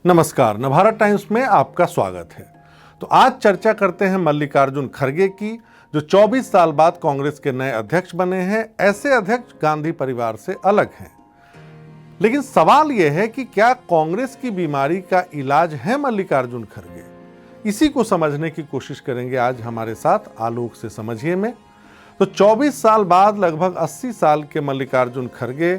नमस्कार, नवभारत टाइम्स में आपका स्वागत है। तो आज चर्चा करते हैं मल्लिकार्जुन खड़गे की, जो 24 साल बाद कांग्रेस के नए अध्यक्ष बने हैं। ऐसे अध्यक्ष गांधी परिवार से अलग हैं, लेकिन सवाल यह है कि क्या कांग्रेस की बीमारी का इलाज है मल्लिकार्जुन खड़गे? इसी को समझने की कोशिश करेंगे आज हमारे साथ आलोक से समझिए में। तो 24 साल बाद लगभग 80 साल के मल्लिकार्जुन खड़गे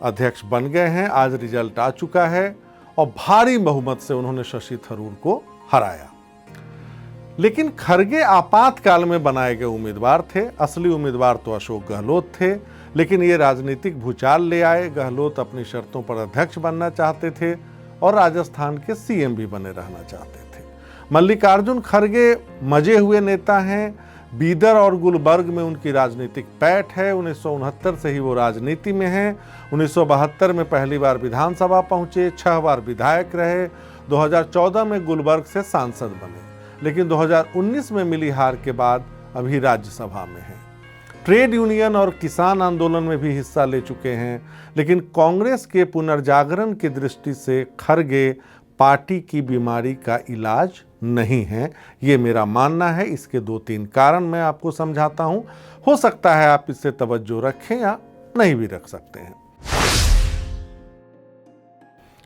अध्यक्ष बन गए हैं। आज रिजल्ट आ चुका है और भारी बहुमत से उन्होंने शशि थरूर को हराया। लेकिन खड़गे आपातकाल में बनाए गए उम्मीदवार थे। असली उम्मीदवार तो अशोक गहलोत थे, लेकिन ये राजनीतिक भूचाल ले आए। गहलोत अपनी शर्तों पर अध्यक्ष बनना चाहते थे और राजस्थान के सीएम भी बने रहना चाहते थे। मल्लिकार्जुन खड़गे मजे हुए नेता हैं। बीदर और गुलबर्ग में उनकी राजनीतिक पैठ है। 1969 से ही वो राजनीति में हैं। 1972 में पहली बार विधानसभा पहुंचे, 6 बार विधायक रहे। 2014 में गुलबर्ग से सांसद बने, लेकिन 2019 में मिली हार के बाद अभी राज्यसभा में हैं। ट्रेड यूनियन और किसान आंदोलन में भी हिस्सा ले चुके हैं, लेकिन कांग्रेस के पुनर्जागरण की दृष्टि से खड़गे पार्टी की बीमारी का इलाज नहीं है, ये मेरा मानना है। इसके 2-3 कारण मैं आपको समझाता हूं। हो सकता है आप इससे तवज्जो रखें या नहीं भी रख सकते हैं।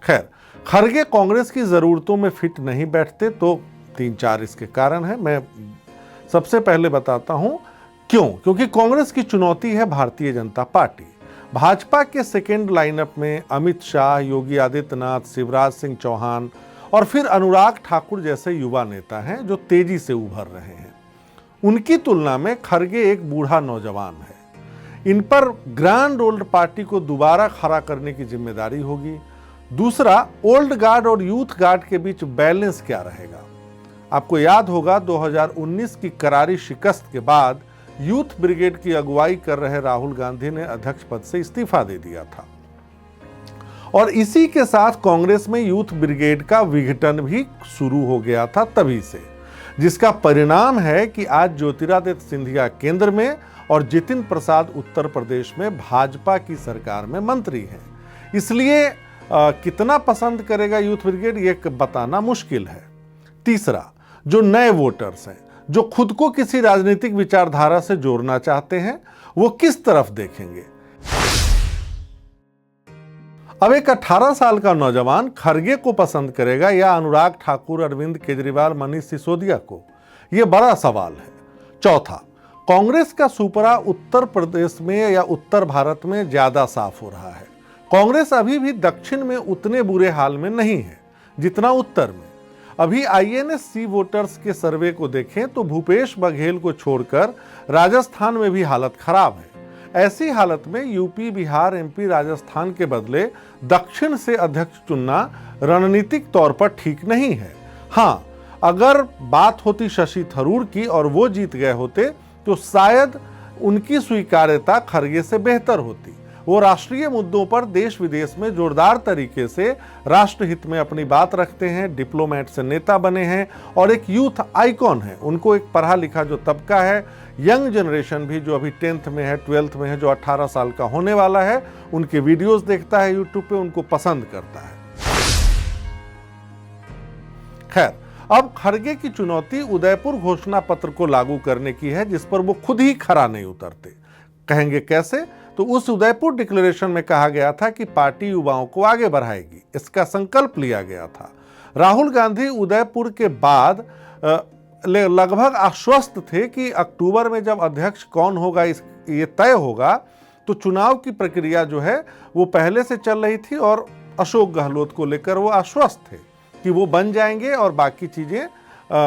खैर, खड़गे कांग्रेस की जरूरतों में फिट नहीं बैठते, तो 3-4 इसके कारण है। मैं सबसे पहले बताता हूं क्यों। क्योंकि कांग्रेस की चुनौती है भारतीय जनता पार्टी। भाजपा के सेकेंड लाइनअप में अमित शाह, योगी आदित्यनाथ, शिवराज सिंह चौहान और फिर अनुराग ठाकुर जैसे युवा नेता हैं जो तेजी से उभर रहे हैं। उनकी तुलना में खड़गे एक बूढ़ा नौजवान है। इन पर ग्रैंड ओल्ड पार्टी को दोबारा खड़ा करने की जिम्मेदारी होगी। दूसरा, ओल्ड गार्ड और यूथ गार्ड के बीच बैलेंस क्या रहेगा। आपको याद होगा 2019 की करारी शिकस्त के बाद यूथ ब्रिगेड की अगुवाई कर रहे राहुल गांधी ने अध्यक्ष पद से इस्तीफा दे दिया था, और इसी के साथ कांग्रेस में यूथ ब्रिगेड का विघटन भी शुरू हो गया था तभी से, जिसका परिणाम है कि आज ज्योतिरादित्य सिंधिया केंद्र में और जितिन प्रसाद उत्तर प्रदेश में भाजपा की सरकार में मंत्री हैं। इसलिए कितना पसंद करेगा यूथ ब्रिगेड ये बताना मुश्किल है। तीसरा, जो नए वोटर्स हैं, जो खुद को किसी राजनीतिक विचारधारा से जोड़ना चाहते हैं, वो किस तरफ देखेंगे। अब एक 18 साल का नौजवान खड़गे को पसंद करेगा या अनुराग ठाकुर, अरविंद केजरीवाल, मनीष सिसोदिया को, यह बड़ा सवाल है। चौथा, कांग्रेस का सुपरा उत्तर प्रदेश में या उत्तर भारत में ज्यादा साफ हो रहा है। कांग्रेस अभी भी दक्षिण में उतने बुरे हाल में नहीं है जितना उत्तर में। अभी INSC वोटर्स के सर्वे को देखें तो भूपेश बघेल को छोड़कर राजस्थान में भी हालत खराब है। ऐसी हालत में यूपी, बिहार, MP, राजस्थान के बदले दक्षिण से अध्यक्ष चुनना रणनीतिक तौर पर ठीक नहीं है। हाँ, अगर बात होती शशि थरूर की और वो जीत गए होते तो शायद उनकी स्वीकार्यता खड़गे से बेहतर होती। वो राष्ट्रीय मुद्दों पर देश विदेश में जोरदार तरीके से राष्ट्रहित में अपनी बात रखते हैं, डिप्लोमेट से नेता बने हैं और एक यूथ आइकॉन है। उनको एक पढ़ा लिखा जो तबका है, यंग जनरेशन भी जो अभी 10th में है, 12th में है, जो 18 साल का होने वाला है, उनके वीडियोस देखता है यूट्यूब पे, उनको पसंद करता है। खैर, अब खड़गे की चुनौती उदयपुर घोषणा पत्र को लागू करने की है, जिस पर वो खुद ही खरा नहीं उतरते। कहेंगे कैसे? तो उस उदयपुर डिक्लेरेशन में कहा गया था कि पार्टी युवाओं को आगे बढ़ाएगी, इसका संकल्प लिया गया था। राहुल गांधी उदयपुर के बाद लगभग आश्वस्त थे कि अक्टूबर में जब अध्यक्ष कौन होगा ये तय होगा, तो चुनाव की प्रक्रिया जो है वो पहले से चल रही थी और अशोक गहलोत को लेकर वो आश्वस्त थे कि वो बन जाएंगे और बाकी चीजें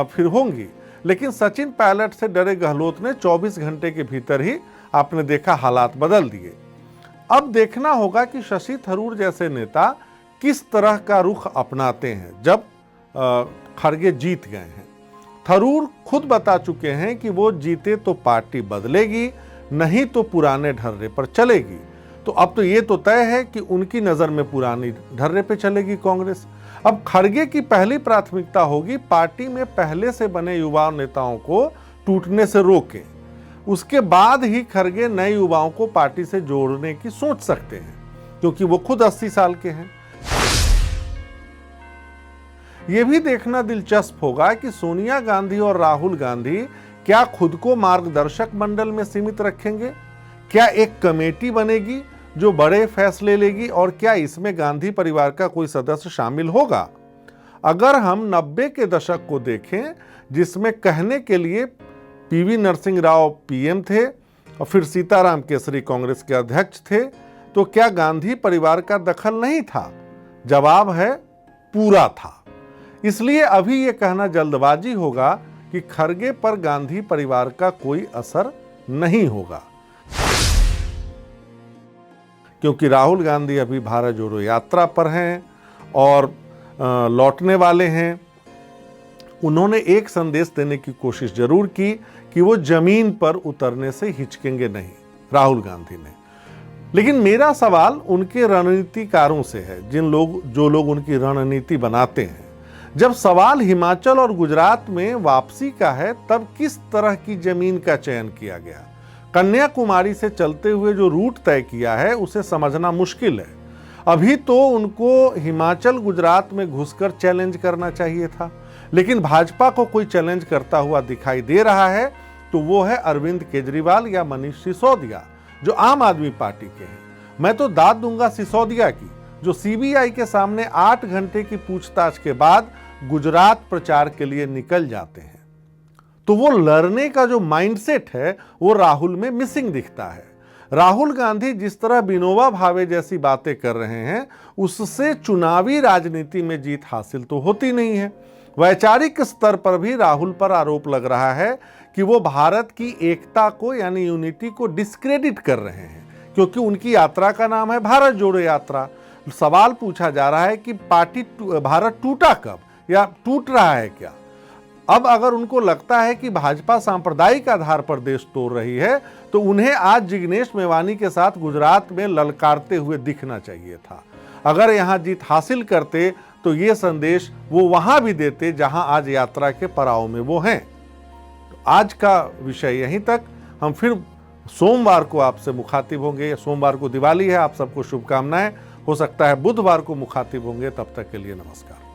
फिर होंगी। लेकिन सचिन पायलट से डरे गहलोत ने 24 घंटे के भीतर ही आपने देखा हालात बदल दिए। अब देखना होगा कि शशि थरूर जैसे नेता किस तरह का रुख अपनाते हैं जब खड़गे जीत गए हैं। थरूर खुद बता चुके हैं कि वो जीते तो पार्टी बदलेगी, नहीं तो पुराने ढर्रे पर चलेगी। तो अब तो ये तो तय है कि उनकी नज़र में पुरानी ढर्रे पे चलेगी कांग्रेस। अब खड़गे की पहली प्राथमिकता होगी पार्टी में पहले से बने युवा नेताओं को टूटने से रोकें। उसके बाद ही खड़गे नए युवाओं को पार्टी से जोड़ने की सोच सकते हैं, क्योंकि वो खुद 80 साल के हैं। ये भी देखना दिलचस्प होगा कि सोनिया गांधी और राहुल गांधी क्या खुद को मार्गदर्शक मंडल में सीमित रखेंगे, क्या एक कमेटी बनेगी जो बड़े फैसले लेगी, और क्या इसमें गांधी परिवार का कोई सदस्य शामिल होगा। अगर हम 90 के दशक को देखें, जिसमें कहने के लिए पीवी नरसिंह राव पीएम थे और फिर सीताराम केसरी कांग्रेस के अध्यक्ष थे, तो क्या गांधी परिवार का दखल नहीं था? जवाब है पूरा था। इसलिए अभी यह कहना जल्दबाजी होगा कि खरगे पर गांधी परिवार का कोई असर नहीं होगा, क्योंकि राहुल गांधी अभी भारत जोड़ो यात्रा पर हैं और लौटने वाले हैं। उन्होंने एक संदेश देने की कोशिश जरूर की कि वो जमीन पर उतरने से हिचकेंगे नहीं, राहुल गांधी ने। लेकिन मेरा सवाल उनके रणनीतिकारों से है, जो लोग उनकी रणनीति बनाते हैं। जब सवाल हिमाचल और गुजरात में वापसी का है, तब किस तरह की जमीन का चयन किया गया? कन्याकुमारी से चलते हुए जो रूट तय किया है, उसे समझना मुश्किल है। अभी तो उनको हिमाचल गुजरात में घुसकर चैलेंज करना चाहिए था, लेकिन भाजपा को कोई चैलेंज करता हुआ दिखाई दे रहा है तो वो है अरविंद केजरीवाल या मनीष सिसोदिया, जो आम आदमी पार्टी के हैं। मैं तो दाद दूंगा सिसोदिया की, जो सीबीआई के सामने 8 घंटे की पूछताछ के बाद गुजरात प्रचार के लिए निकल जाते हैं। तो वो लड़ने का जो माइंडसेट है वो राहुल में मिसिंग दिखता है। राहुल गांधी जिस तरह विनोबा भावे जैसी बातें कर रहे हैं, उससे चुनावी राजनीति में जीत हासिल तो होती नहीं है। वैचारिक स्तर पर भी राहुल पर आरोप लग रहा है कि वो भारत की एकता को यानी यूनिटी को डिस्क्रेडिट कर रहे हैं, क्योंकि उनकी यात्रा का नाम है भारत जोड़ो यात्रा। सवाल पूछा जा रहा है कि भारत टूटा कब या टूट रहा है क्या? अब अगर उनको लगता है कि भाजपा सांप्रदायिक आधार पर देश तोड़ रही है, तो उन्हें आज जिग्नेश मेवानी के साथ गुजरात में ललकारते हुए दिखना चाहिए था। अगर यहां जीत हासिल करते तो ये संदेश वो वहां भी देते जहां आज यात्रा के पड़ाव में वो हैं। तो आज का विषय यहीं तक। हम फिर सोमवार को आपसे मुखातिब होंगे। सोमवार को दिवाली है, आप सबको शुभकामनाएं। हो सकता है बुधवार को मुखातिब होंगे। तब तक के लिए नमस्कार।